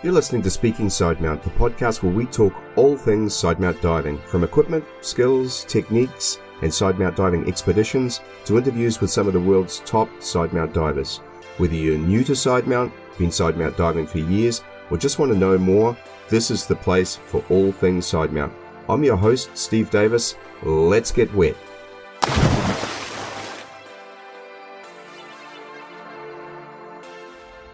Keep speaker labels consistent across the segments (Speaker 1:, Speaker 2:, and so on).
Speaker 1: You're listening to Speaking Sidemount, the podcast where we talk all things sidemount diving, from equipment, skills, techniques, and sidemount diving expeditions to interviews with some of the world's top sidemount divers. Whether you're new to sidemount, been sidemount diving for years, or just want to know more, this is the place for all things sidemount. I'm your host, Steve Davis. Let's get wet.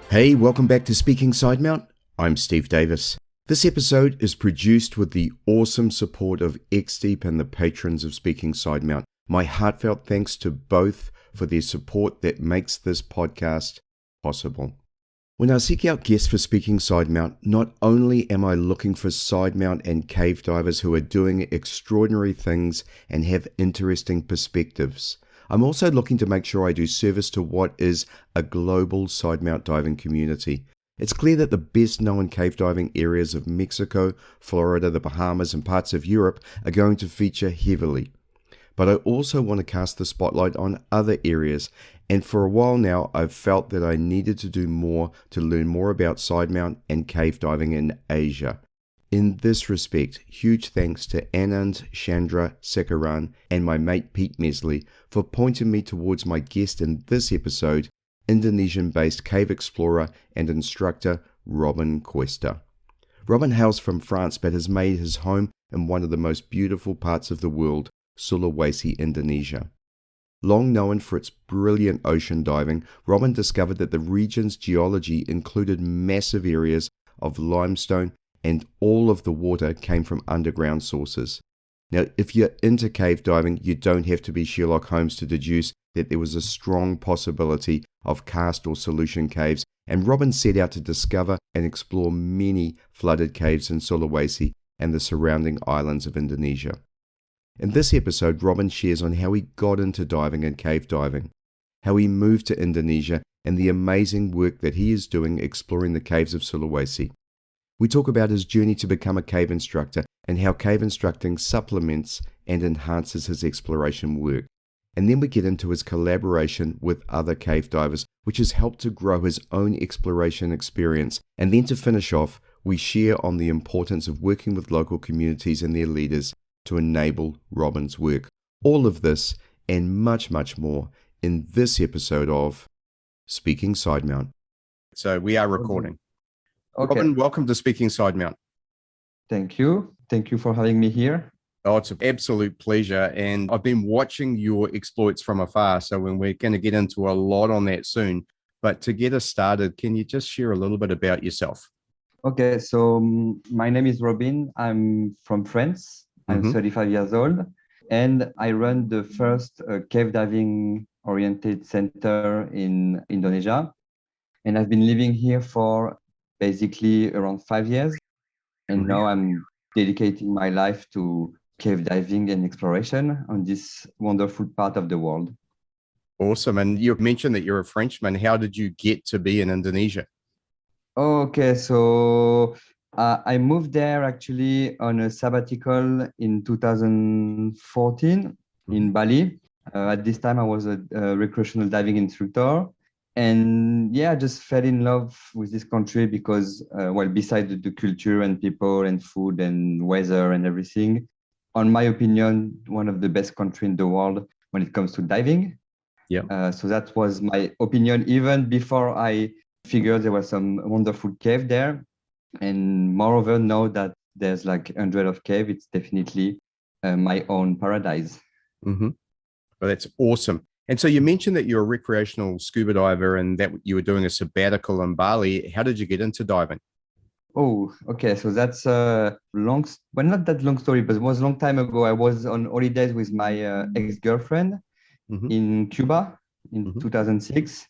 Speaker 1: Hey, welcome back to Speaking Sidemount. I'm Steve Davis. This episode is produced with the awesome support of XDEEP and the patrons of Speaking Sidemount. My heartfelt thanks to both for their support that makes this podcast possible. When I seek out guests for Speaking Sidemount, not only am I looking for sidemount and cave divers who are doing extraordinary things and have interesting perspectives, I'm also looking to make sure I do service to what is a global sidemount diving community. It's clear that the best known cave diving areas of Mexico, Florida, the Bahamas, and parts of Europe are going to feature heavily. But I also want to cast the spotlight on other areas, and for a while now I've felt that I needed to do more to learn more about sidemount and cave diving in Asia. In this respect, huge thanks to Anand Chandra Sekaran and my mate Pete Mesley for pointing me towards my guest in this episode, Indonesian-based cave explorer and instructor Robin Cuesta. Robin hails from France but has made his home in one of the most beautiful parts of the world, Sulawesi Indonesia. Long known for its brilliant ocean diving, Robin discovered that the region's geology included massive areas of limestone and all of the water came from underground sources. Now, if you're into cave diving, you don't have to be Sherlock Holmes to deduce that there was a strong possibility of karst or solution caves, and Robin set out to discover and explore many flooded caves in Sulawesi and the surrounding islands of Indonesia. In this episode, Robin shares on how he got into diving and cave diving, how he moved to Indonesia, and the amazing work that he is doing exploring the caves of Sulawesi. We talk about his journey to become a cave instructor and how cave instructing supplements and enhances his exploration work. And then we get into his collaboration with other cave divers, which has helped to grow his own exploration experience. And then to finish off, we share on the importance of working with local communities and their leaders to enable Robin's work. All of this and much, much more in this episode of Speaking Sidemount. So we are recording.
Speaker 2: Okay.
Speaker 1: Robin, welcome to Speaking Sidemount.
Speaker 2: Thank you. Thank you for having me here.
Speaker 1: Oh, it's an absolute pleasure. And I've been watching your exploits from afar. So when we're going to get into a lot on that soon. But to get us started, can you just share a little bit about yourself?
Speaker 2: Okay. So my name is Robin. I'm from France. I'm 35 years old. And I run the first cave diving oriented center in Indonesia. And I've been living here for basically around 5 years. And now I'm dedicating my life to cave diving and exploration on this wonderful part of the world.
Speaker 1: Awesome. And you mentioned that you're a Frenchman. How did you get to be in Indonesia?
Speaker 2: Okay, so I moved there actually on a sabbatical in 2014 in Bali. At this time, I was a recreational diving instructor. And yeah, I just fell in love with this country because, besides the culture and people and food and weather and everything, on my opinion, one of the best countries in the world when it comes to diving.
Speaker 1: Yeah.
Speaker 2: So that was my opinion even before I figured there was some wonderful cave there. And moreover, now that there's like hundreds of caves, it's definitely my own paradise.
Speaker 1: Well, that's awesome. And so you mentioned that you're a recreational scuba diver and that you were doing a sabbatical in Bali. How did you get into diving?
Speaker 2: Oh, okay. So that's a not that long story, but it was a long time ago. I was on holidays with my ex-girlfriend in Cuba in 2006.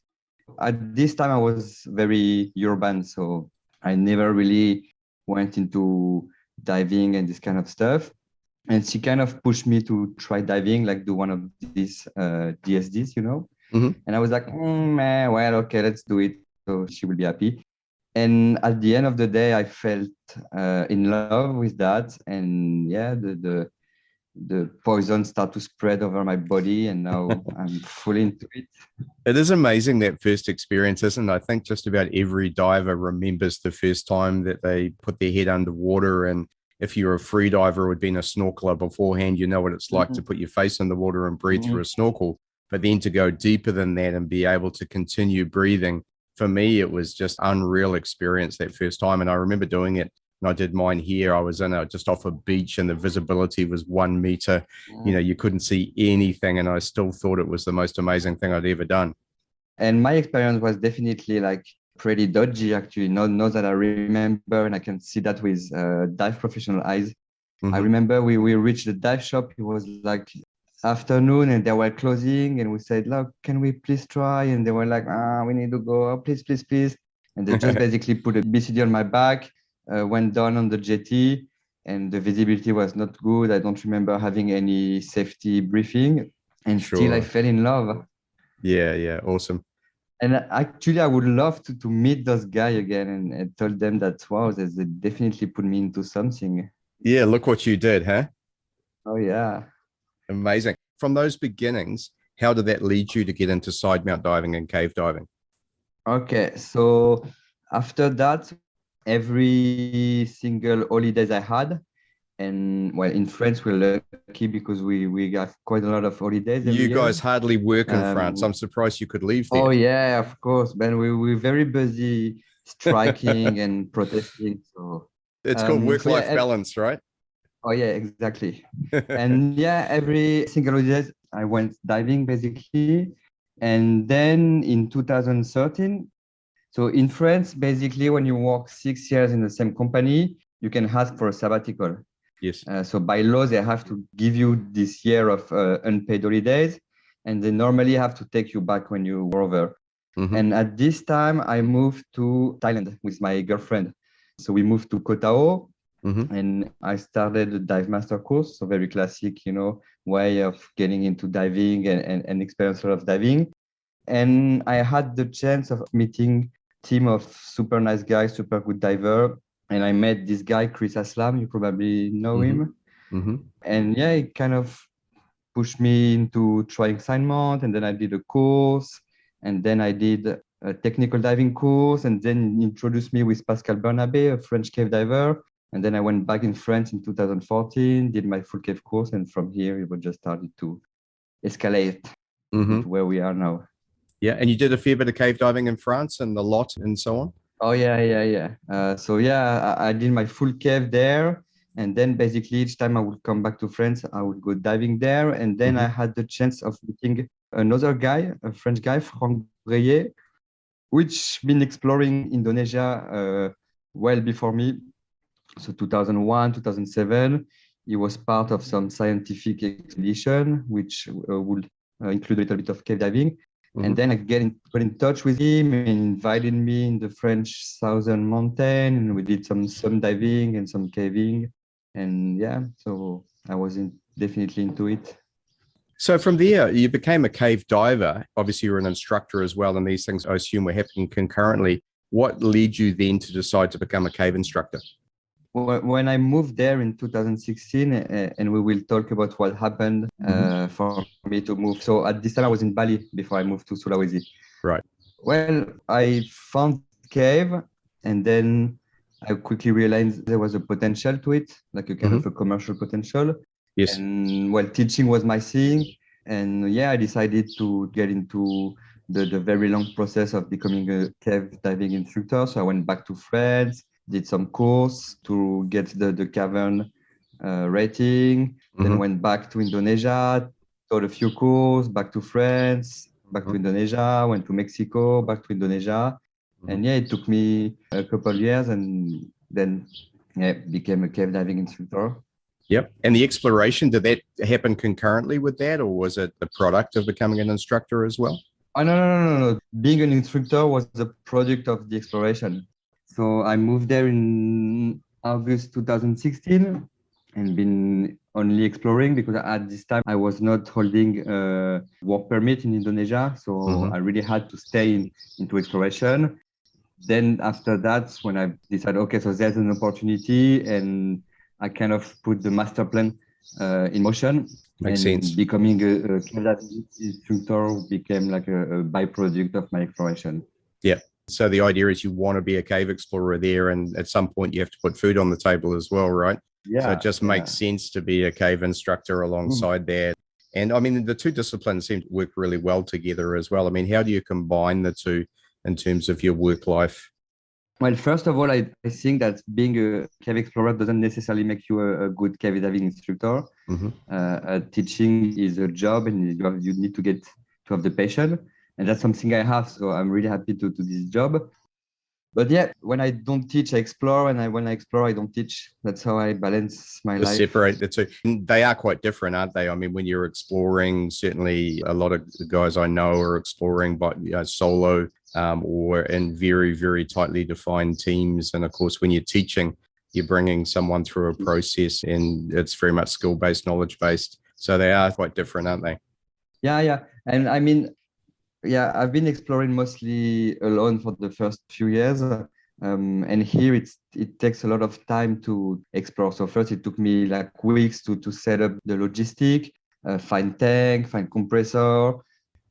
Speaker 2: At this time, I was very urban, so I never really went into diving and this kind of stuff. And she kind of pushed me to try diving, like do one of these DSDs, you know? And I was like, well, okay, let's do it. So she will be happy. And at the end of the day, I felt in love with that. And yeah, the the poison start to spread over my body, and now I'm fully into it.
Speaker 1: It is amazing, that first experience, isn't it? I think just about every diver remembers the first time that they put their head underwater. And if you're a free diver or had been a snorkeler beforehand, you know what it's like to put your face in the water and breathe through a snorkel. But then to go deeper than that and be able to continue breathing, for me, it was just unreal experience that first time. And I remember doing it. And I did mine here. I was just off a beach, and the visibility was 1 meter. You couldn't see anything. And I still thought it was the most amazing thing I'd ever done.
Speaker 2: And my experience was definitely like pretty dodgy, actually. Not that I remember, and I can see that with dive professional eyes. I remember we reached the dive shop. It was like afternoon, and they were closing, and we said, "Look, can we please try?" And they were like, "We need to go. Oh, please, please, please." And they just basically put a BCD on my back, went down on the jetty, and the visibility was not good. I don't remember having any safety briefing, and still I fell in love.
Speaker 1: Yeah, awesome.
Speaker 2: And actually, I would love to meet those guys again and told them that, wow, they definitely put me into something.
Speaker 1: Yeah, look what you did, huh?
Speaker 2: Oh, yeah.
Speaker 1: Amazing. From those beginnings, how did that lead you to get into side mount diving and cave diving?
Speaker 2: Okay, so after that, every single holidays I had, and well, in France, we're lucky because we got quite a lot of holidays every
Speaker 1: You
Speaker 2: year.
Speaker 1: guys hardly work in France. I'm surprised you could leave there.
Speaker 2: Oh, yeah, of course. But we're very busy striking and protesting. So
Speaker 1: it's called work-life balance, right?
Speaker 2: Oh, yeah, exactly. And yeah, every single holidays I went diving basically. And then in 2013, so in France, basically, when you work 6 years in the same company, you can ask for a sabbatical.
Speaker 1: Yes.
Speaker 2: So by law, they have to give you this year of unpaid holidays, and they normally have to take you back when you were over. And at this time, I moved to Thailand with my girlfriend. So we moved to Koh Tao, and I started a dive master course. So very classic, way of getting into diving and experience a lot of diving. And I had the chance of meeting a team of super nice guys, super good diver. And I met this guy, Chris Aslam. You probably know him. And yeah, it kind of pushed me into trying Sidemount. And then I did a course. And then I did a technical diving course. And then introduced me with Pascal Bernabé, a French cave diver. And then I went back in France in 2014, did my full cave course. And from here, it just started to escalate to where we are now.
Speaker 1: Yeah, and you did a fair bit of cave diving in France and the lot and so on?
Speaker 2: Oh, yeah. So yeah, I did my full cave there. And then basically each time I would come back to France, I would go diving there. And then I had the chance of meeting another guy, a French guy, Franck Breillet, which been exploring Indonesia well before me. So 2001, 2007, he was part of some scientific expedition, which would include a little bit of cave diving. And then I got in touch with him and invited me in the French southern mountain. And we did some diving and some caving. And yeah, so I was definitely into it.
Speaker 1: So from there, you became a cave diver. Obviously, you're an instructor as well. And these things, I assume, were happening concurrently. What led you then to decide to become a cave instructor?
Speaker 2: When I moved there in 2016, and we will talk about what happened for me to move. So at this time, I was in Bali before I moved to Sulawesi.
Speaker 1: Right.
Speaker 2: Well, I found cave, and then I quickly realized there was a potential to it, like a kind of a commercial potential.
Speaker 1: Yes.
Speaker 2: And well, teaching was my thing. And yeah, I decided to get into the very long process of becoming a cave diving instructor. So I went back to France, did some course to get the cavern rating, then went back to Indonesia, taught a few courses, back to France, back to Indonesia, went to Mexico, back to Indonesia. And yeah, it took me a couple of years, and then became a cave diving instructor.
Speaker 1: Yep. And the exploration, did that happen concurrently with that, or was it the product of becoming an instructor as well?
Speaker 2: Oh, no. Being an instructor was the product of the exploration. So I moved there in August 2016 and been only exploring because at this time I was not holding a work permit in Indonesia. So I really had to stay into exploration. Then after that, when I decided, okay, so there's an opportunity, and I kind of put the master plan in motion.
Speaker 1: Makes
Speaker 2: and
Speaker 1: sense.
Speaker 2: becoming a cave diving instructor became like a byproduct of my exploration.
Speaker 1: Yeah. So the idea is you want to be a cave explorer there, and at some point you have to put food on the table as well, right? So it just makes sense to be a cave instructor alongside that. And I mean, the two disciplines seem to work really well together as well. I mean, how do you combine the two in terms of your work life?
Speaker 2: Well, first of all, I think that being a cave explorer doesn't necessarily make you a good cave diving instructor. Teaching is a job, and you need to have the passion, and that's something I have. So I'm really happy to do this job. But yeah, when I don't teach, I explore, and when I explore, I don't teach. That's how I balance my life.
Speaker 1: Separate the two. They are quite different, aren't they? I mean, when you're exploring, certainly a lot of the guys I know are exploring by solo or in very, very tightly defined teams. And of course, when you're teaching, you're bringing someone through a process, and it's very much skill-based, knowledge-based. So they are quite different, aren't they?
Speaker 2: Yeah. And I mean, yeah, I've been exploring mostly alone for the first few years. And here it takes a lot of time to explore. So first it took me like weeks to set up the logistic, find tank, find compressor,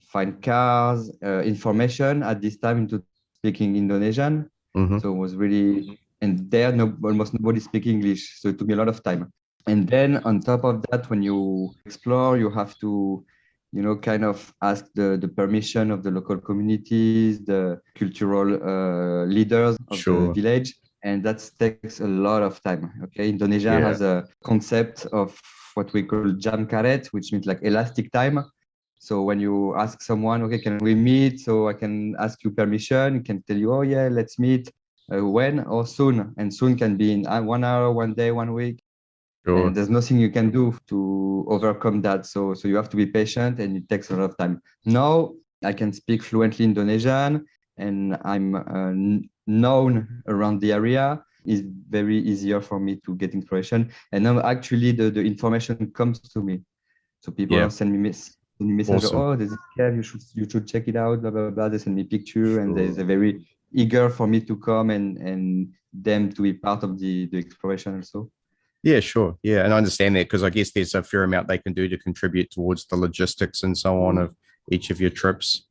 Speaker 2: find cars, information. At this time into speaking Indonesian. So it was really, and there almost nobody speak English. So it took me a lot of time. And then on top of that, when you explore, you have to kind of ask the permission of the local communities, the cultural leaders of the village. And that takes a lot of time. Okay. Indonesia has a concept of what we call jam karet, which means like elastic time. So when you ask someone, okay, can we meet? So I can ask you permission. You can tell you, oh yeah, let's meet when or soon. And soon can be in 1 hour, 1 day, 1 week. Sure. And there's nothing you can do to overcome that. So you have to be patient, and it takes a lot of time. Now I can speak fluently Indonesian, and I'm known around the area. It's very easier for me to get inspiration. And now actually the information comes to me. So people send me messages. Awesome. Oh, there's a cave. You should check it out. Blah blah blah. They send me picture, and they're very eager for me to come and them to be part of the exploration also.
Speaker 1: Yeah, sure. Yeah, and I understand that, because I guess there's a fair amount they can do to contribute towards the logistics and so on of each of your trips.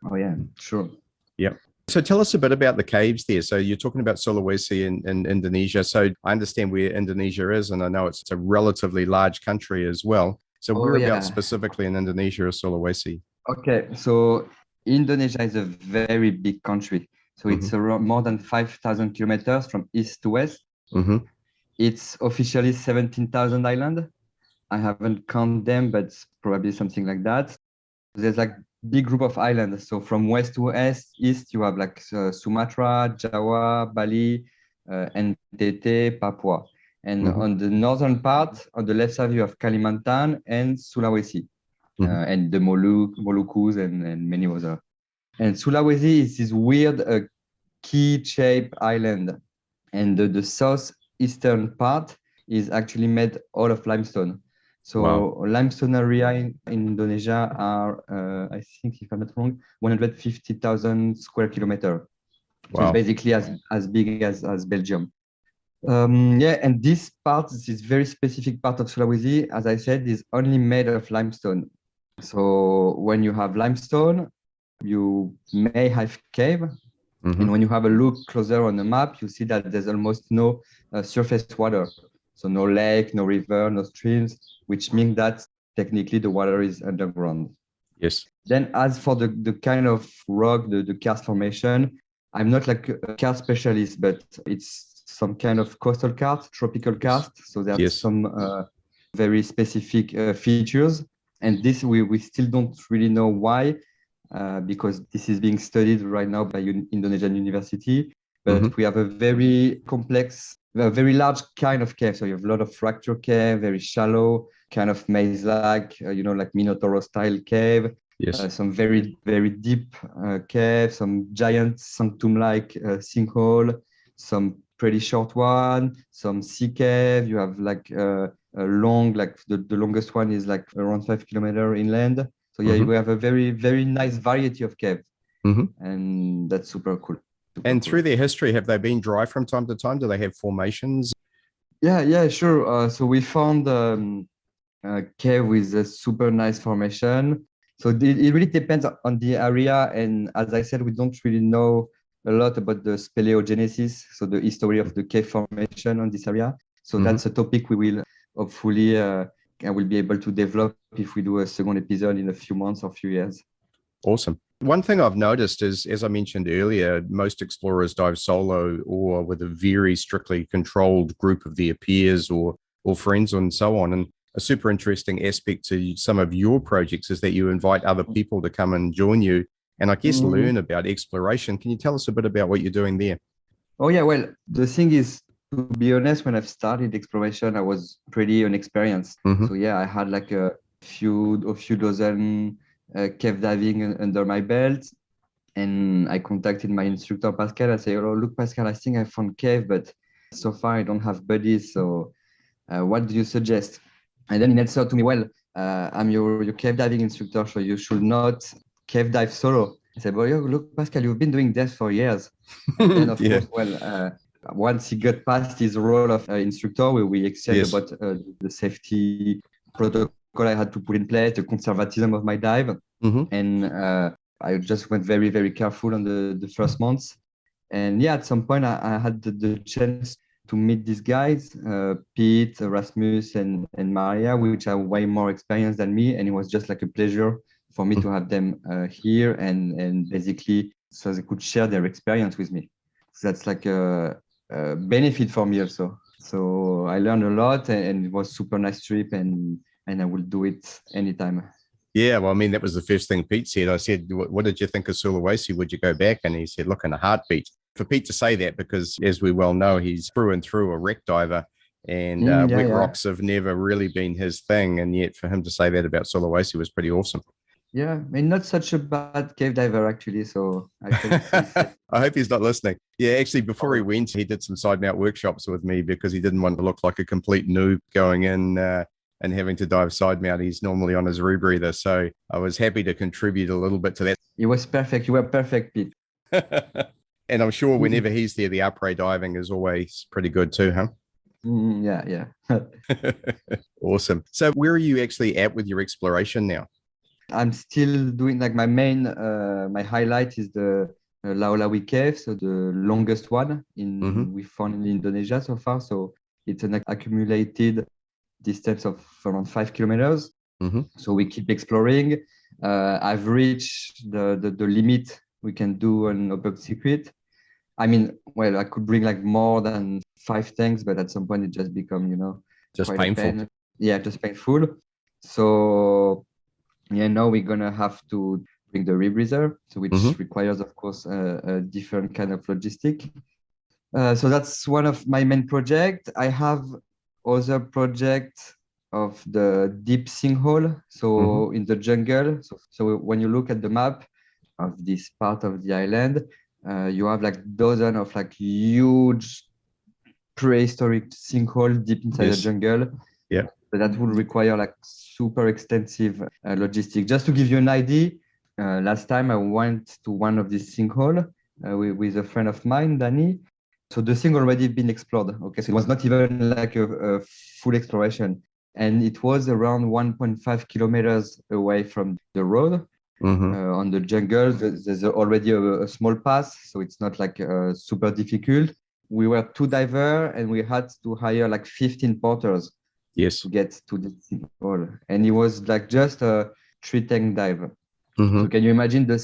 Speaker 2: Oh, yeah, sure.
Speaker 1: Yeah. So tell us a bit about the caves there. So you're talking about Sulawesi in Indonesia. So I understand where Indonesia is, and I know it's a relatively large country as well. So whereabouts specifically in Indonesia or Sulawesi?
Speaker 2: Okay, so Indonesia is a very big country. So it's around more than 5,000 kilometers from east to west. It's officially 17,000 islands. I haven't counted them, but it's probably something like that. There's like big group of islands. So from west to east, you have like Sumatra, Java, Bali, NTT, Papua. And on the northern part, on the left side, you have Kalimantan and Sulawesi, and the Moluccas and many other. And Sulawesi is this weird key-shaped island. And the southeastern part is actually made out of limestone. So limestone area in Indonesia are, I think, if I'm not wrong, 150,000 square kilometers. So it's basically as big as Belgium. And this part, this very specific part of Sulawesi, as I said, is only made of limestone. So when you have limestone, you may have cave. And when you have a look closer on the map, you see that there's almost no surface water. So no lake, no river, no streams, which means that technically the water is underground.
Speaker 1: Yes.
Speaker 2: Then as for the kind of rock, the karst formation, I'm not like a karst specialist, but it's some kind of coastal karst, tropical karst. So there's some very specific features. And this we still don't really know why, because this is being studied right now by Indonesian University. But we have a very complex, a very large kind of cave. So you have a lot of fracture cave, very shallow, kind of maze-like, like Minotaur style cave. Yes. Some very, very deep cave, some giant sanctum-like sinkhole, some pretty short one, some sea cave. You have like a long, like the longest one is like around 5 kilometers inland. So yeah, we have a very, very nice variety of caves, and that's super cool.
Speaker 1: And through their history, have they been dry from time to time? Do they have formations?
Speaker 2: Yeah, sure. So we found cave with a super nice formation. So it really depends on the area. And as I said, we don't really know a lot about the speleogenesis, so the history of the cave formation on this area. So that's a topic we will hopefully I will be able to develop if we do a second episode in a few months or few years.
Speaker 1: Awesome. One thing I've noticed is, as I mentioned earlier, most explorers dive solo or with a very strictly controlled group of their peers or friends and so on. And a super interesting aspect to some of your projects is that you invite other people to come and join you and I guess learn about exploration. Can you tell us a bit about what you're doing there?
Speaker 2: Oh, yeah. Well, the thing is, to be honest, when I've started exploration, I was pretty inexperienced. So yeah, I had like a few dozen cave diving under my belt. And I contacted my instructor, Pascal. I said, oh, look, Pascal, I think I found cave, but so far I don't have buddies. So what do you suggest? And then he answered to me, well, I'm your cave diving instructor, so you should not cave dive solo. I said, well, look, Pascal, you've been doing this for years. And then, of course, well, once he got past his role of instructor, we exchanged about the safety protocol I had to put in place, the conservatism of my dive. And I just went very, very careful on the first months. And yeah, at some point, I had the chance to meet these guys, Pete, Rasmus, and Maria, which are way more experienced than me. And it was just like a pleasure for me to have them here and basically so they could share their experience with me. So that's like a benefit for me also. So I learned a lot and it was super nice trip and I will do it anytime.
Speaker 1: Yeah, well, I mean, that was the first thing Pete said. I said, what did you think of Sulawesi? Would you go back? And he said, look, in a heartbeat. For Pete to say that, because as we well know, he's through and through a wreck diver and wet rocks have never really been his thing. And yet for him to say that about Sulawesi was pretty awesome.
Speaker 2: Yeah, I mean, not such a bad cave diver, actually. So I
Speaker 1: hope he's not listening. Yeah, actually, before he went, he did some Sidemount workshops with me because he didn't want to look like a complete noob going in and having to dive Sidemount. He's normally on his rebreather. So I was happy to contribute a little bit to that.
Speaker 2: It was perfect. You were perfect, Pete.
Speaker 1: And I'm sure whenever he's there, the après diving is always pretty good too, huh?
Speaker 2: Yeah.
Speaker 1: Awesome. So where are you actually at with your exploration now?
Speaker 2: I'm still doing like my main, my highlight is the Laolawi cave. So the longest one we found in Indonesia so far. So it's an accumulated distance of around 5 kilometers. So we keep exploring. I've reached the limit we can do an open secret. I mean, well, I could bring like more than 5 tanks, but at some point it just become,
Speaker 1: just painful.
Speaker 2: Yeah, just painful. So yeah, now we're gonna have to bring the rebreather, so which requires, of course, a different kind of logistic. So that's one of my main projects. I have other projects of the deep sinkhole, so in the jungle. So when you look at the map of this part of the island, you have like dozens of like huge prehistoric sinkhole deep inside the jungle.
Speaker 1: Yeah.
Speaker 2: But that would require like super extensive logistics. Just to give you an idea, last time I went to one of these sinkhole with a friend of mine, Danny. So the thing already been explored. Okay, so it was not even like a full exploration. And it was around 1.5 kilometers away from the road. On the jungle, there's already a small pass, so it's not like super difficult. We were 2 divers and we had to hire like 15 porters to get to the sinkhole. And it was like just a 3-tank dive. So can you imagine the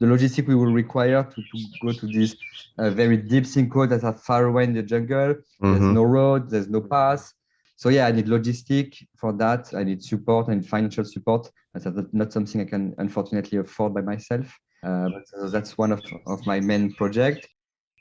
Speaker 2: logistic we will require to go to this very deep sinkhole that are far away in the jungle? There's no road, there's no pass. So yeah, I need logistic for that. I need support and financial support. That's not something I can unfortunately afford by myself. But that's one of my main projects.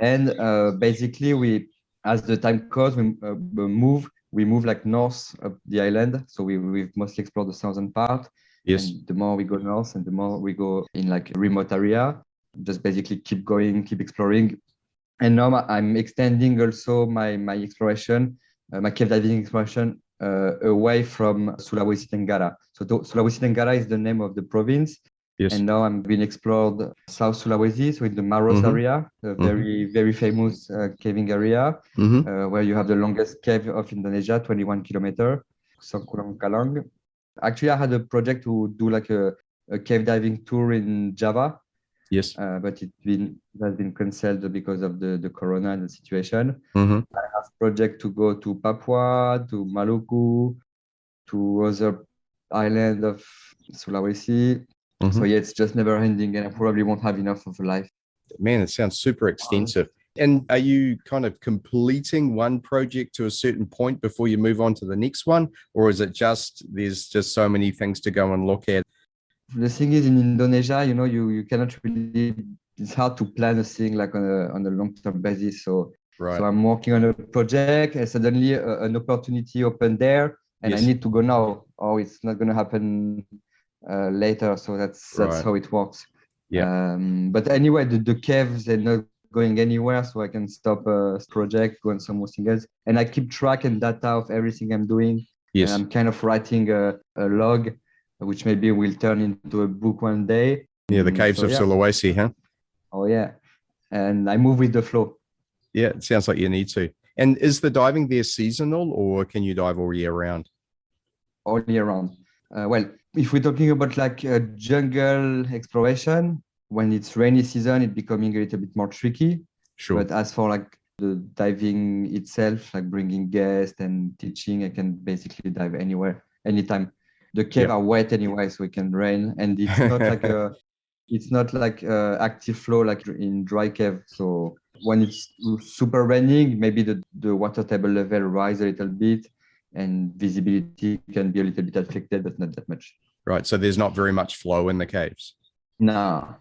Speaker 2: And basically, we, as the time goes, we move like north of the island. So we've mostly explored the southern part.
Speaker 1: Yes.
Speaker 2: And the more we go north and the more we go in like a remote area, just basically keep going, keep exploring. And now I'm extending also my exploration, my cave diving exploration away from Sulawesi Tenggara. So Sulawesi Tenggara is the name of the province. Yes. And now I'm being explored South Sulawesi, so in the Maros area, a very, very famous caving area, where you have the longest cave of Indonesia, 21 kilometers. Songkulang. Actually, I had a project to do like a cave diving tour in Java.
Speaker 1: Yes.
Speaker 2: But it has been cancelled because of the corona and the situation.
Speaker 1: Mm-hmm.
Speaker 2: I have project to go to Papua, to Maluku, to other island of Sulawesi.
Speaker 1: Mm-hmm.
Speaker 2: So yeah, it's just never ending, and I probably won't have enough of a life.
Speaker 1: Man, it sounds super extensive. And are you kind of completing one project to a certain point before you move on to the next one? Or is it just, there's just so many things to go and look at?
Speaker 2: The thing is, in Indonesia, you cannot really, it's hard to plan a thing like on a long-term basis. So,
Speaker 1: Right.
Speaker 2: so I'm working on a project and suddenly an opportunity opened there and
Speaker 1: Yes.
Speaker 2: I need to go now. Oh, it's not going to happen later. So that's
Speaker 1: Right.
Speaker 2: how it works.
Speaker 1: Yeah.
Speaker 2: But anyway, the caves, they're not going anywhere. So I can stop a project, go on something else. And I keep track and data of everything I'm doing.
Speaker 1: Yes.
Speaker 2: And I'm kind of writing a log, which maybe will turn into a book one day.
Speaker 1: Yeah, the caves of Sulawesi, huh?
Speaker 2: Oh, yeah. And I move with the flow.
Speaker 1: Yeah, it sounds like you need to. And is the diving there seasonal or can you dive all year round?
Speaker 2: All year round. Well, if we're talking about like jungle exploration, when it's rainy season, it's becoming a little bit more tricky.
Speaker 1: Sure.
Speaker 2: But as for like the diving itself, like bringing guests and teaching, I can basically dive anywhere, anytime. The cave are wet anyway, so it can rain, and it's not like active flow like in dry cave. So when it's super raining, maybe the water table level rise a little bit, and visibility can be a little bit affected, but not that much.
Speaker 1: Right. So there's not very much flow in the caves.
Speaker 2: No.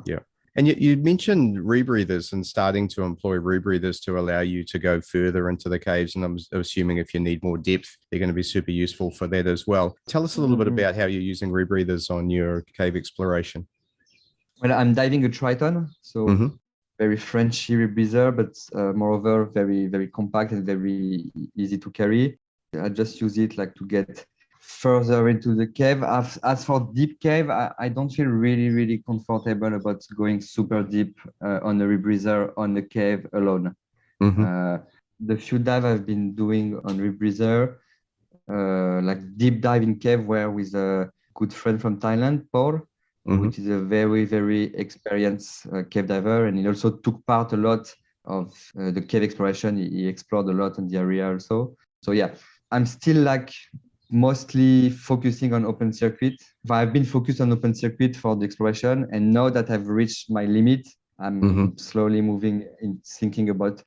Speaker 1: Yeah. And you mentioned rebreathers and starting to employ rebreathers to allow you to go further into the caves. And I'm assuming if you need more depth, they're going to be super useful for that as well. Tell us a little bit about how you're using rebreathers on your cave exploration.
Speaker 2: Well, I'm diving a Triton, so very Frenchy rebreather, but moreover, very, very compact and very easy to carry. I just use it like to get further into the cave. As for deep cave, I don't feel really, really comfortable about going super deep on a rebreather on the cave alone. The few dive I've been doing on rebreather, like deep dive in cave, where with a good friend from Thailand, Paul, which is a very, very experienced cave diver, and he also took part a lot of the cave exploration. He explored a lot in the area also. So yeah, I'm still like mostly focusing on open circuit. I've been focused on open circuit for the exploration, and now that I've reached my limit, I'm slowly thinking about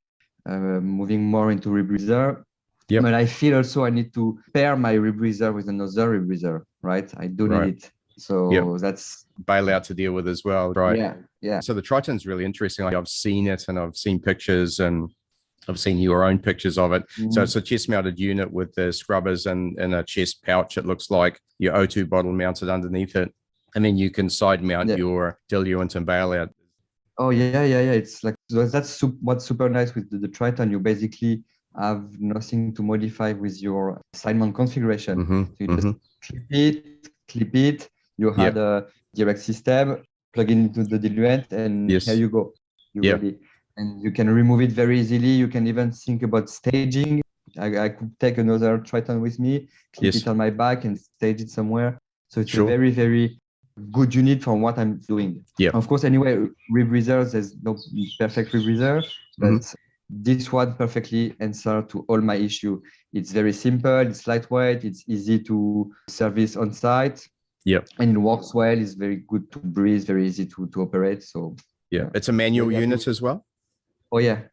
Speaker 2: moving more into rebreather. Yep. But I feel also I need to pair my rebreather with another rebreather, right? I do need it. So that's
Speaker 1: bailout to deal with as well, right?
Speaker 2: Yeah.
Speaker 1: So the Triton's really interesting. Like I've seen it and I've seen pictures and I've seen your own pictures of it. So it's a chest mounted unit with the scrubbers and a chest pouch. It looks like your O2 bottle mounted underneath it. And then you can side mount your diluent and bailout.
Speaker 2: Oh, yeah. It's like, that's what's super nice with the Triton. You basically have nothing to modify with your side mount configuration. So you just clip it. You had a direct system, plug it into the diluent, and here you go. You're ready. And you can remove it very easily. You can even think about staging. I could take another Triton with me, clip it on my back and stage it somewhere. So it's a very, very good unit for what I'm doing. Of course, anyway, rebreathers, there's no perfect rebreather, but this one perfectly answers to all my issue. It's very simple, it's lightweight, it's easy to service on site. And it works well. It's very good to breathe, very easy to operate. So
Speaker 1: it's a manual unit as well.
Speaker 2: Oh yeah,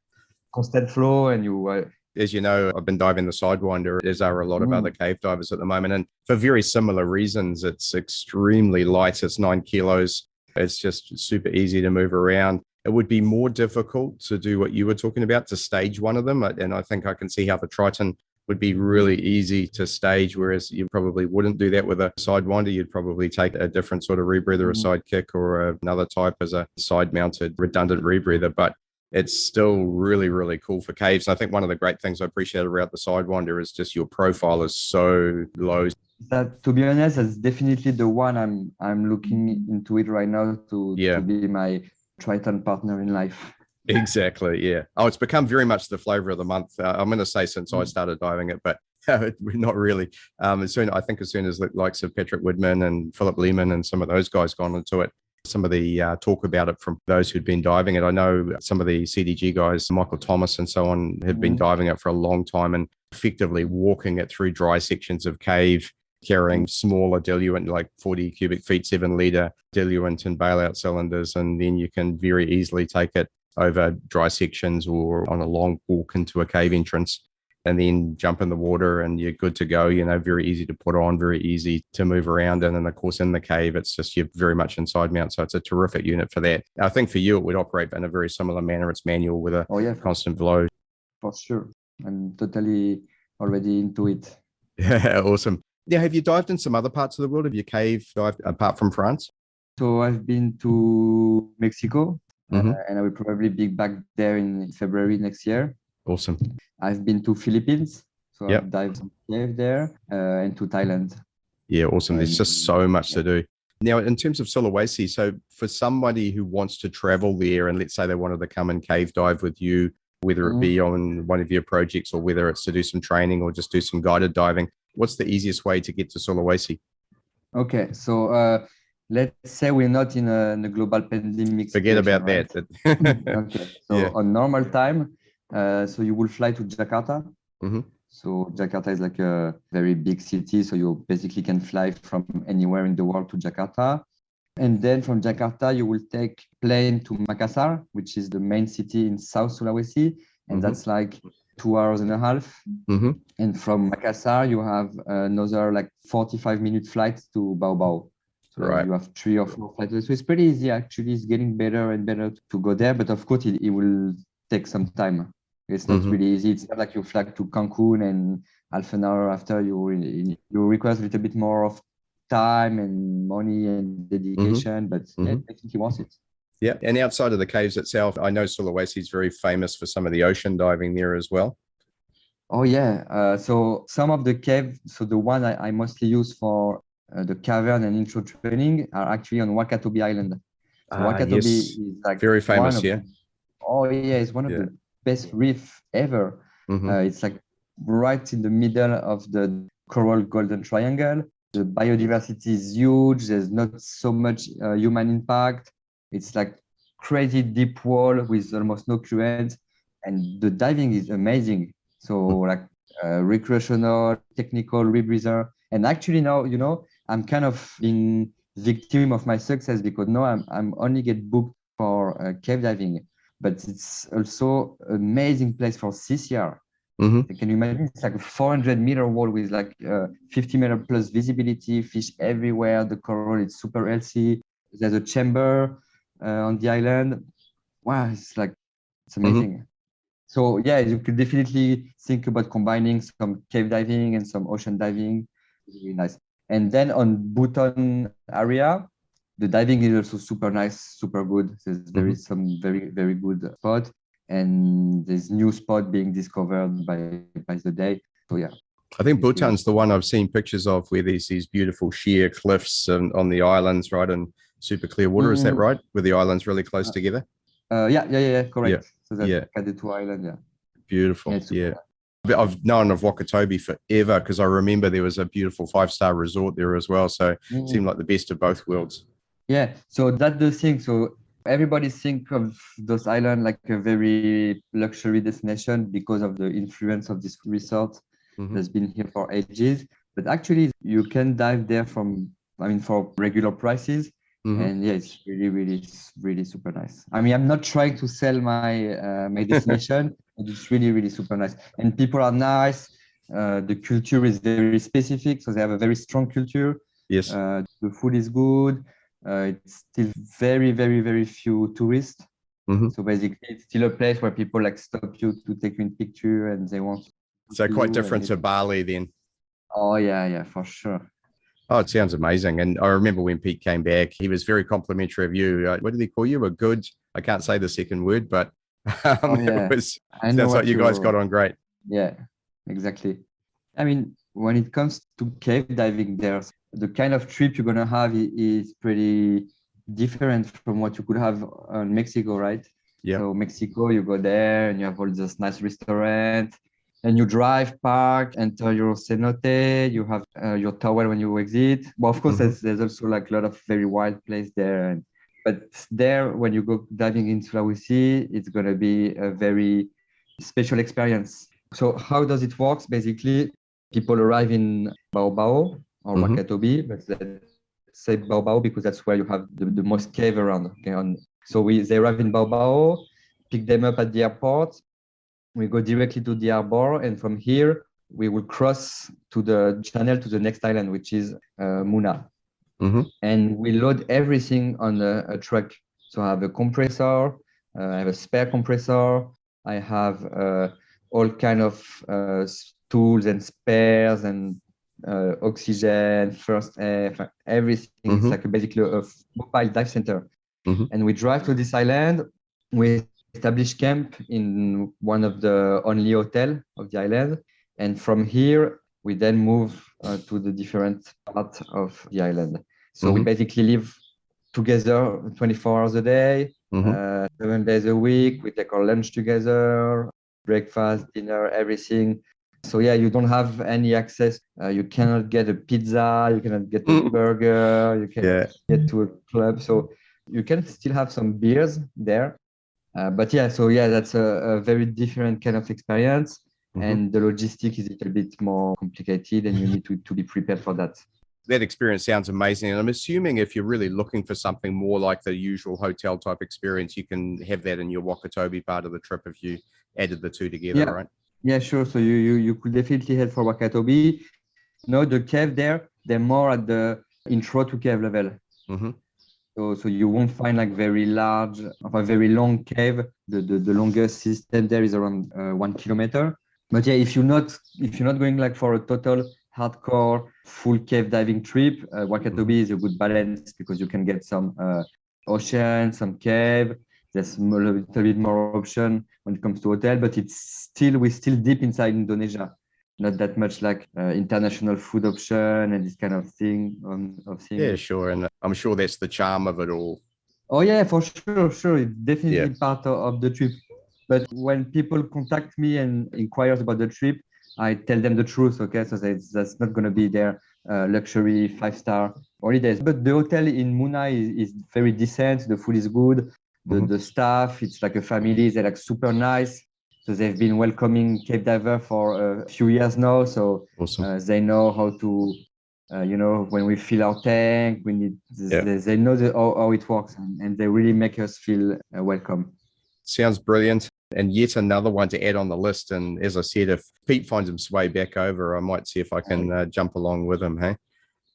Speaker 2: constant flow, and you.
Speaker 1: As you know, I've been diving the Sidewinder, as are a lot of other cave divers at the moment, and for very similar reasons. It's extremely light. It's 9 kilos. It's just super easy to move around. It would be more difficult to do what you were talking about, to stage one of them, and I think I can see how the Triton would be really easy to stage, whereas you probably wouldn't do that with a Sidewinder. You'd probably take a different sort of rebreather, a sidekick, or another type as a side-mounted redundant rebreather, but it's still really, really cool for caves. And I think one of the great things I appreciate about the Sidewinder is just your profile is so low.
Speaker 2: That, to be honest, that's definitely the one I'm looking into it right now to be my Triton partner in life.
Speaker 1: Exactly, yeah. Oh, it's become very much the flavor of the month. I'm going to say since I started diving it, but Not really. I think as soon as the likes of Patrick Woodman and Philip Lehman and some of those guys gone into it, some of the talk about it from those who'd been diving it. I know some of the CDG guys, Michael Thomas and so on, had been diving it for a long time and effectively walking it through dry sections of cave, carrying smaller diluent, like 40 cubic feet, 7-liter diluent and bailout cylinders. And then you can very easily take it over dry sections or on a long walk into a cave entrance, and then jump in the water and you're good to go. Very easy to put on, very easy to move around. And then, of course, in the cave, it's just you're very much in Sidemount. So it's a terrific unit for that. I think for you, it would operate in a very similar manner. It's manual with a constant flow.
Speaker 2: For sure. I'm totally already into it.
Speaker 1: Yeah, awesome. Yeah, have you dived in some other parts of the world? Have you cave dived apart from France?
Speaker 2: So I've been to Mexico, and I will probably be back there in February next year.
Speaker 1: Awesome.
Speaker 2: I've been to Philippines, so I've dived some cave there, and to Thailand.
Speaker 1: Yeah, awesome. There's just so much to do. Now, in terms of Sulawesi, so for somebody who wants to travel there, and let's say they wanted to come and cave dive with you, whether it be on one of your projects or whether it's to do some training or just do some guided diving, what's the easiest way to get to Sulawesi?
Speaker 2: Okay, so let's say we're not in a global pandemic.
Speaker 1: Forget about
Speaker 2: right?
Speaker 1: that.
Speaker 2: Okay, so on normal time, so you will fly to Jakarta. So Jakarta is like a very big city. So you basically can fly from anywhere in the world to Jakarta. And then from Jakarta, you will take plane to Makassar, which is the main city in South Sulawesi. And that's like 2 hours and a half. And from Makassar, you have another like 45-minute flight to Baobao. So you have 3 or 4 flights. So it's pretty easy, actually. It's getting better and better to go there. But of course, it will take some time. It's not really easy. It's not like you fly to Cancun and half an hour after you require a little bit more of time and money and dedication, but I think he wants it.
Speaker 1: Yeah. And outside of the caves itself, I know Sulawesi is very famous for some of the ocean diving there as well.
Speaker 2: Oh, yeah. So some of the caves, so the one I mostly use for the cavern and intro training are actually on Wakatobi Island. So Wakatobi is like
Speaker 1: very famous,
Speaker 2: it's one of the best reef ever. It's like right in the middle of the coral golden triangle. The biodiversity is huge. There's not so much human impact. It's like crazy deep wall with almost no current, and the diving is amazing. So like recreational, technical, rebreather. And actually now, I'm kind of being victim of my success because now I'm only get booked for cave diving, but it's also an amazing place for CCR. Can you imagine? It's like a 400-meter wall with like 50-meter plus visibility, fish everywhere. The coral is super healthy. There's a chamber on the island. Wow, it's amazing. So yeah, you could definitely think about combining some cave diving and some ocean diving. It's really nice. And then on Bhutan area, the diving is also super nice, super good. There is some very, very good spot, and there's new spot being discovered by the day. So yeah.
Speaker 1: I think Bhutan's the one I've seen pictures of where there's these beautiful sheer cliffs on the islands, right? And super clear water. Is that right? Where the islands really close together?
Speaker 2: Yeah, correct.
Speaker 1: Yeah.
Speaker 2: So that's Kadetu Island, yeah.
Speaker 1: Beautiful. Yeah. I've known of Wakatobi forever because I remember there was a beautiful 5-star resort there as well. So it seemed like the best of both worlds.
Speaker 2: Yeah. So that's the thing. So everybody think of those islands like a very luxury destination because of the influence of this resort that's been here for ages. But actually, you can dive there for regular prices. And yeah, it's really, really, really super nice. I mean, I'm not trying to sell my my destination, but it's really, really super nice. And people are nice. The culture is very specific, so they have a very strong culture.
Speaker 1: Yes.
Speaker 2: The food is good. It's still very, very, very few tourists. So basically, it's still a place where people like stop you to take you in picture, and they want.
Speaker 1: So quite different to Bali then.
Speaker 2: Oh yeah, for sure.
Speaker 1: Oh, it sounds amazing. And I remember when Pete came back, he was very complimentary of you. What did he call you? A good, I can't say the second word, but it sounds like you guys got on great.
Speaker 2: Yeah, exactly. I mean, when it comes to cave diving, the kind of trip you're going to have is pretty different from what you could have in Mexico, right?
Speaker 1: Yeah.
Speaker 2: So Mexico, you go there and you have all this nice restaurant And you drive, park, enter your cenote. You have your towel when you exit. Well, of course, there's also like a lot of very wild place there. But there, when you go diving in Sulawesi, it's going to be a very special experience. So how does it work? Basically, people arrive in Baobao or Wakatobi, but let's say Baobao because that's where you have the most cave around. Okay? So they arrive in Baobao, pick them up at the airport. We go directly to the harbor, and from here, we will cross to the channel to the next island, which is Muna. And we load everything on a truck. So I have a compressor, I have a spare compressor, I have all kind of tools and spares and oxygen, first aid, everything. It's like basically a mobile dive center. And we drive to this island. We establish camp in one of the only hotel of the island. And from here, we then move to the different parts of the island. So we basically live together 24 hours a day, 7 days a week. We take our lunch together, breakfast, dinner, everything. So yeah, you don't have any access. You cannot get a pizza, you cannot get a burger, you cannot get to a club. So you can still have some beers there. But yeah, so yeah, that's a very different kind of experience. And the logistic is a little bit more complicated and you need to be prepared for that.
Speaker 1: That experience sounds amazing. And I'm assuming if you're really looking for something more like the usual hotel type experience, you can have that in your Wakatobi part of the trip if you added the two together, right?
Speaker 2: Yeah, sure. So you could definitely head for Wakatobi. No, the cave there, they're more at the intro to cave level. So you won't find like very large, a very long cave. The longest system there is around 1 kilometer. But yeah, if you're not going like for a total hardcore full cave diving trip, Wakatobi is a good balance because you can get some ocean, some cave. There's a little bit more option when it comes to hotel, but we're still deep inside Indonesia. Not that much like international food option and this kind of thing.
Speaker 1: Yeah, sure. And I'm sure that's the charm of it all.
Speaker 2: Oh yeah, for sure. It's definitely part of the trip. But when people contact me and inquires about the trip, I tell them the truth, okay? So that's not going to be their luxury 5-star holidays. But the hotel in Muna is very decent. The food is good. The staff, it's like a family. They're like super nice. So they've been welcoming cave diver for a few years now. So awesome. They know how to, when we fill our tank, we need. They know how it works, and they really make us feel welcome.
Speaker 1: Sounds brilliant. And yet another one to add on the list. And as I said, if Pete finds his way back over, I might see if I can jump along with him. Hey,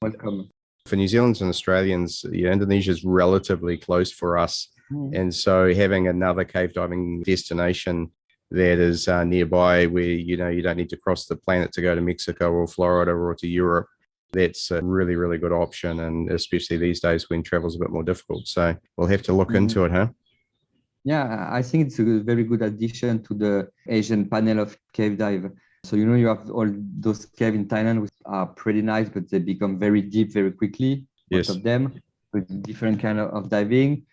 Speaker 2: welcome.
Speaker 1: For New Zealanders and Australians, Indonesia is relatively close for us. And so having another cave diving destination that is nearby where, you don't need to cross the planet to go to Mexico or Florida or to Europe, that's a really, really good option. And especially these days when travel's a bit more difficult. So we'll have to look into it, huh?
Speaker 2: Yeah, I think it's a very good addition to the Asian panel of cave dive. So, you have all those caves in Thailand, which are pretty nice, but they become very deep very quickly, most of them, with different kind of diving.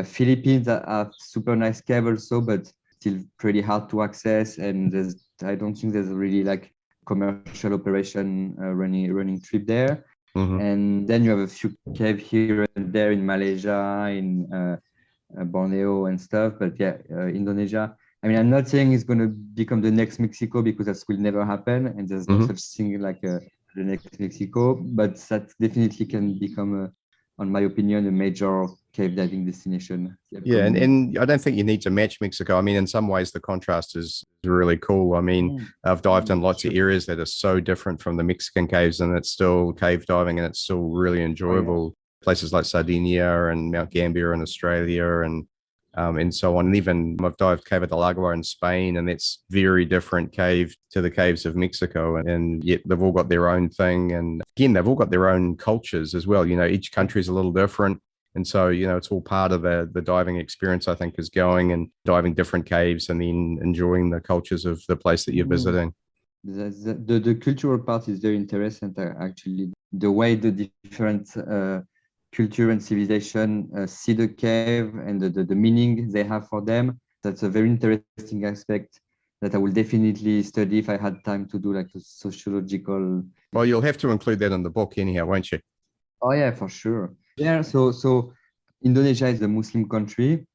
Speaker 2: Philippines are super nice cave also, but still pretty hard to access. And I don't think there's really like commercial operation running trip there. And then you have a few caves here and there in Malaysia, in Borneo and stuff, but Indonesia. I mean, I'm not saying it's going to become the next Mexico because that will never happen, and there's no such thing like the next Mexico. But that definitely can become, on my opinion, a major cave diving destination.
Speaker 1: Yeah, and I don't think you need to match Mexico. I mean, in some ways, the contrast is really cool. I mean, I've dived in lots of areas that are so different from the Mexican caves, and it's still cave diving, and it's still really enjoyable. Places like Sardinia and Mount Gambier in Australia and so on. And even I've dived Cave del Agua in Spain, and that's very different cave to the caves of Mexico. And yet they've all got their own thing. And again, they've all got their own cultures as well. Each country is a little different. And so, it's all part of the diving experience, I think, is going and diving different caves and then enjoying the cultures of the place that you're visiting.
Speaker 2: The cultural part is very interesting, actually. The way the different culture and civilization see the cave and the meaning they have for them. That's a very interesting aspect that I will definitely study if I had time to do like a sociological.
Speaker 1: Well, you'll have to include that in the book anyhow, won't you?
Speaker 2: Oh yeah, for sure. Yeah, so Indonesia is a Muslim country,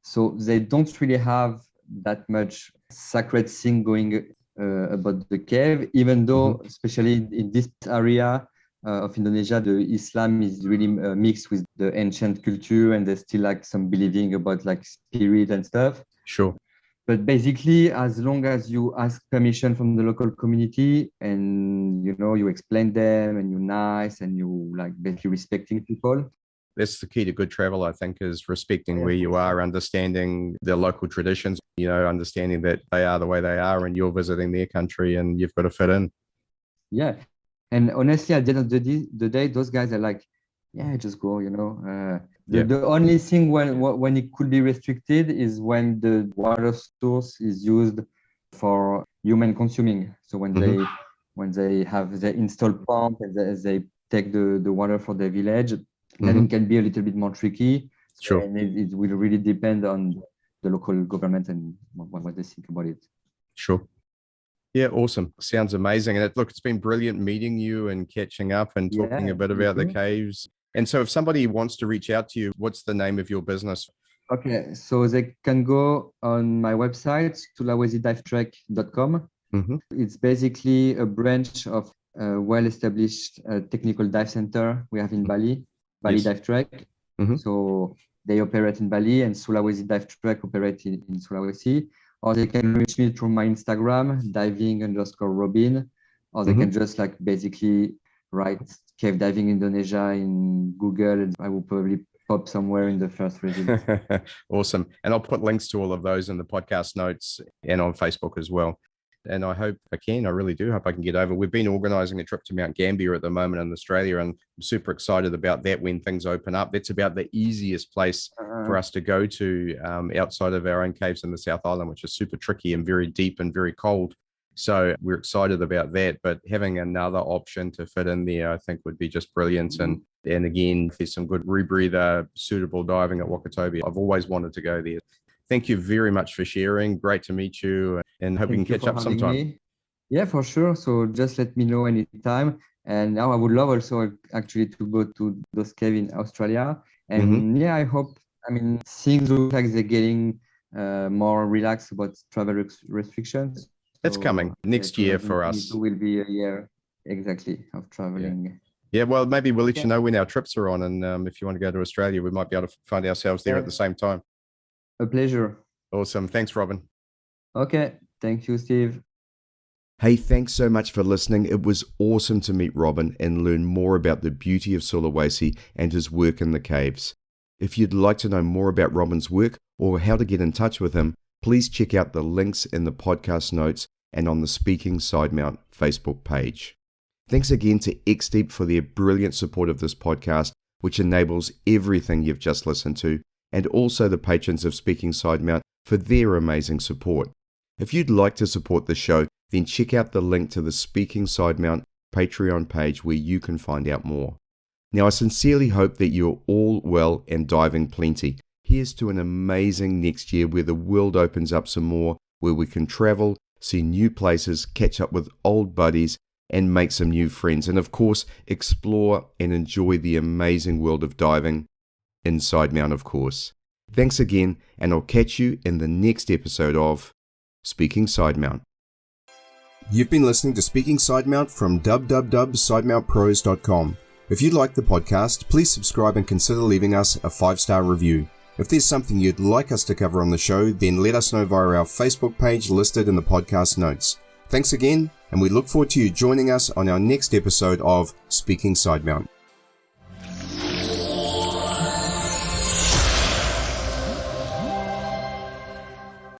Speaker 2: so they don't really have that much sacred thing going about the cave, even though, especially in this area of Indonesia, the Islam is really mixed with the ancient culture, and there's still like some believing about like spirit and stuff.
Speaker 1: Sure.
Speaker 2: But basically, as long as you ask permission from the local community and you explain them and you're nice and you like basically respecting people.
Speaker 1: That's the key to good travel, I think, is respecting where you are, understanding the local traditions, understanding that they are the way they are and you're visiting their country and you've got to fit in.
Speaker 2: Yeah. And honestly, at the end of the day, those guys are like, yeah, just go, The only thing when it could be restricted is when the water source is used for human consuming. So when they have the installed pump and they take the water for their village, then it can be a little bit more tricky.
Speaker 1: Sure.
Speaker 2: And it will really depend on the local government and what they think about it.
Speaker 1: Sure. Yeah, awesome. Sounds amazing. And it's been brilliant meeting you and catching up and talking a bit about the caves. And so if somebody wants to reach out to you, what's the name of your business?
Speaker 2: Okay, so they can go on my website, sulawesidivetrek.com. It's basically a branch of a well-established technical dive center we have in Bali Dive Trek. So they operate in Bali and Sulawesi Dive Trek operate in Sulawesi. Or they can reach me through my Instagram, diving_Robin, or they can just like basically write cave diving Indonesia in Google, and I will probably pop somewhere in the first results.
Speaker 1: Awesome. And I'll put links to all of those in the podcast notes and on Facebook as well. And I hope I really do hope I can get over. We've been organizing a trip to Mount Gambier at the moment in Australia, and I'm super excited about that when things open up. That's about the easiest place for us to go to outside of our own caves in the South Island, which is super tricky and very deep and very cold. So we're excited about that, but having another option to fit in there, I think would be just brilliant. And again, if there's some good rebreather, suitable diving at Wakatobi, I've always wanted to go there. Thank you very much for sharing. Great to meet you and hope we can catch up sometime.
Speaker 2: Yeah, for sure. So just let me know anytime. And now I would love also actually to go to those caves in Australia. And I hope, things look like they're getting more relaxed about travel restrictions.
Speaker 1: It's coming next year for us.
Speaker 2: It will be a year exactly of traveling.
Speaker 1: Yeah, well, maybe we'll let you know when our trips are on. And if you want to go to Australia, we might be able to find ourselves there at the same time.
Speaker 2: A pleasure.
Speaker 1: Awesome. Thanks, Robin.
Speaker 2: Okay. Thank you, Steve.
Speaker 1: Hey, thanks so much for listening. It was awesome to meet Robin and learn more about the beauty of Sulawesi and his work in the caves. If you'd like to know more about Robin's work or how to get in touch with him, please check out the links in the podcast notes and on the Speaking Sidemount Facebook page. Thanks again to XDEEP for their brilliant support of this podcast, which enables everything you've just listened to, and also the patrons of Speaking Sidemount for their amazing support. If you'd like to support the show, then check out the link to the Speaking Sidemount Patreon page where you can find out more. Now, I sincerely hope that you're all well and diving plenty. Here's to an amazing next year where the world opens up some more, where we can travel, see new places, catch up with old buddies, and make some new friends. And of course, explore and enjoy the amazing world of diving in Sidemount, of course. Thanks again, and I'll catch you in the next episode of Speaking Sidemount. You've been listening to Speaking Sidemount from www.sidemountpros.com. If you like the podcast, please subscribe and consider leaving us a 5-star review. If there's something you'd like us to cover on the show, then let us know via our Facebook page listed in the podcast notes. Thanks again, and we look forward to you joining us on our next episode of Speaking Sidemount.